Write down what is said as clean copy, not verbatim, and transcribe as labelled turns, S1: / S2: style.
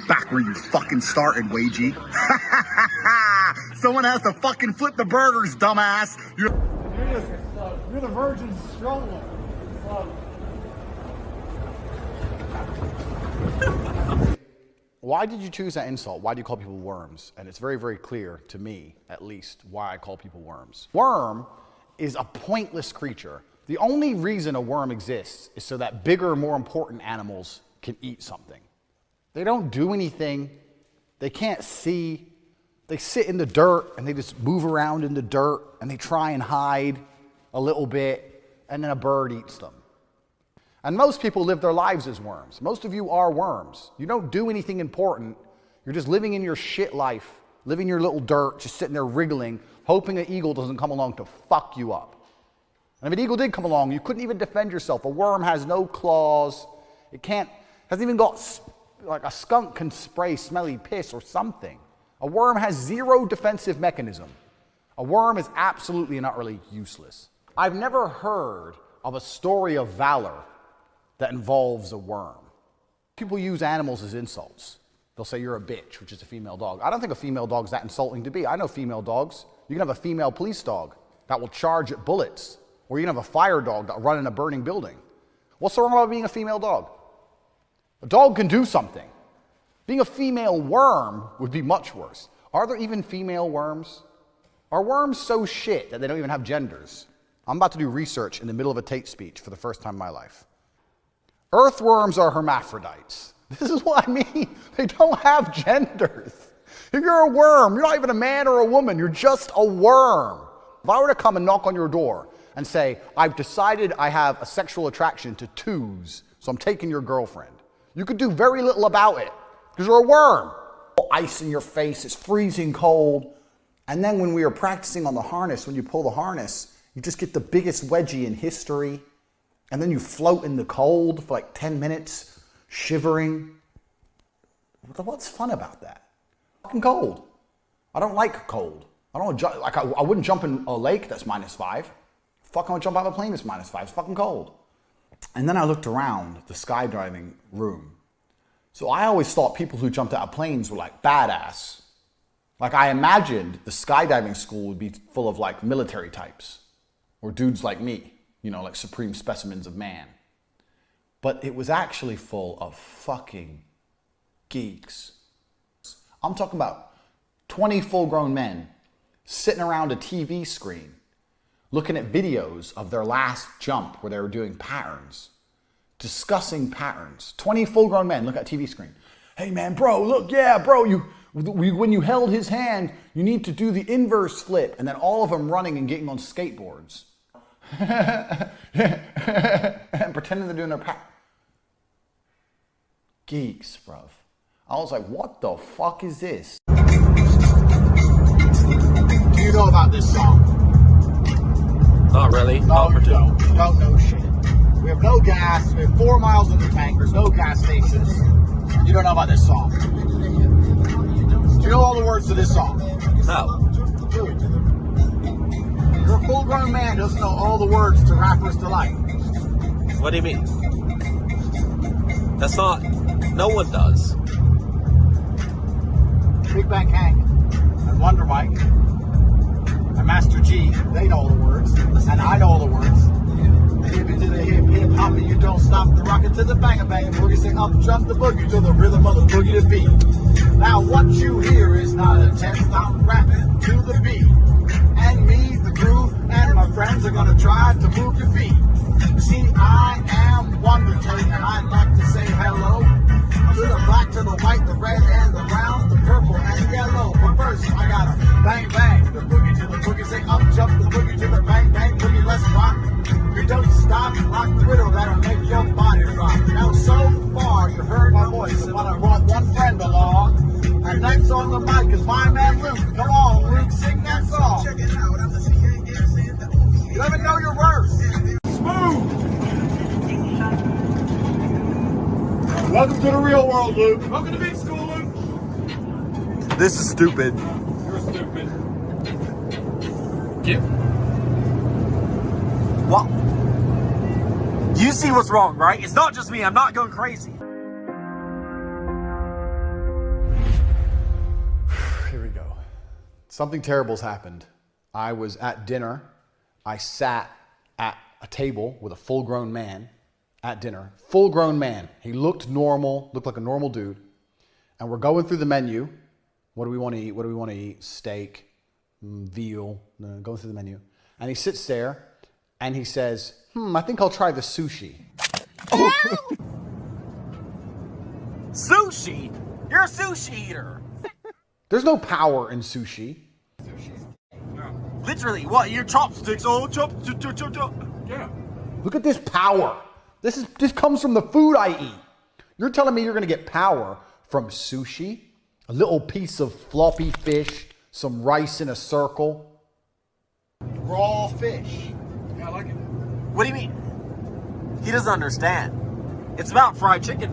S1: Back where you fucking started, Wagey. Someone has to fucking flip the burgers, dumbass.
S2: You're the virgin stroller.
S3: Why did you choose that insult? Why do you call people worms? And it's very, very clear to me, at least, why I call people worms. Worm is a pointless creature. The only reason a worm exists is so that bigger, more important animals can eat something. They don't do anything. They can't see. They sit in the dirt and they just move around in the dirt and they try and hide a little bit and then a bird eats them. And most people live their lives as worms. Most of you are worms. You don't do anything important. You're just living in your shit life, living your little dirt, just sitting there wriggling, hoping an eagle doesn't come along to fuck you up. And if an eagle did come along, you couldn't even defend yourself. A worm has no claws. It hasn't even got, like a skunk can spray smelly piss or something. A worm has zero defensive mechanism. A worm is absolutely and utterly useless. I've never heard of a story of valor that involves a worm. People use animals as insults. They'll say you're a bitch, which is a female dog. I don't think a female dog's that insulting to be. I know female dogs. You can have a female police dog that will charge at bullets, or you can have a fire dog that will run in a burning building. What's so wrong about being a female dog? A dog can do something. Being a female worm would be much worse. Are there even female worms? Are worms so shit that they don't even have genders? I'm about to do research in the middle of a Tate speech for the first time in my life. Earthworms are hermaphrodites. This is what I mean. They don't have genders. If you're a worm, you're not even a man or a woman. You're just a worm. If I were to come and knock on your door and say, I've decided I have a sexual attraction to twos, so I'm taking your girlfriend, you could do very little about it because you're a worm. Ice in your face, it's freezing cold. And then when we were practicing on the harness, when you pull the harness, you just get the biggest wedgie in history. And then you float in the cold for like 10 minutes, shivering. What's fun about that? Fucking cold. I don't like cold. I wouldn't jump in a lake that's -5. Fuck, I would jump out of a plane that's -5. It's fucking cold. And then I looked around the skydiving room. So I always thought people who jumped out of planes were like badass. Like I imagined the skydiving school would be full of like military types or dudes like me. You know, like supreme specimens of man. But it was actually full of fucking geeks. I'm talking about 20 full-grown men sitting around a TV screen looking at videos of their last jump where they were doing patterns, discussing patterns. 20 full-grown men look at a TV screen. Hey man, bro, look, yeah, bro, when you held his hand, you need to do the inverse flip. And then all of them running and getting on skateboards. And pretending they're doing their geeks, bruv. I was like, what the fuck is this? Do you know about this song?
S4: Not really.
S3: No, you don't know shit. We have no gas. We have 4 miles in the tank. There's no gas stations. You don't know about this song. Do you know all the words to this song?
S4: No.
S3: You're a full-grown man who doesn't know all the words to Rapper's Delight.
S4: What do you mean? That's not... No one does.
S3: Big Bang Hank and Wonder Mike and Master G, they know all the words. And I know all the words. Hip it to the hip, hip hop and you don't stop. The rocket to the bang bang and boogie. Sing up, jump the boogie to the rhythm of the boogie to beat. Now what you hear is not a test. I'm rapping to the beat. And me, the groove, and my friends are gonna try to move your feet. See, I am Wonder Tate, and I'd like to say hello to the black, to the white, the red, and the brown, the purple, and yellow. But first, I gotta bang, bang, the boogie to the boogie. Say up, jump the boogie to the bang, bang, boogie. Let's rock. You don't stop, rock the riddle that'll make your body rock. Now, so far, you've heard my voice, but I brought one friend along. And next on the mic is my man Luke. Come on, Luke, sing that song. Check it out. You let me know your words. Smooth. Welcome to the real world, Luke.
S2: Welcome to big school, Luke.
S1: This is stupid.
S2: You're stupid. Yep.
S5: Well, you see what's wrong, right? It's not just me. I'm not going crazy.
S3: Something terrible's happened. I was at dinner. I sat at a table with a full-grown man at dinner. Full-grown man. He looked normal, looked like a normal dude. And we're going through the menu. What do we want to eat? What do we want to eat? Steak, veal, going through the menu. And he sits there and he says, I think I'll try the sushi.
S4: Sushi? You're a sushi eater.
S3: There's no power in sushi.
S4: Literally, what? Your chopsticks? Oh, chop.
S2: Yeah.
S3: Look at this power. This comes from the food I eat. You're telling me you're going to get power from sushi? A little piece of floppy fish, some rice in a circle. Raw fish.
S2: Yeah, I like it.
S4: What do you mean? He doesn't understand. It's about fried chicken.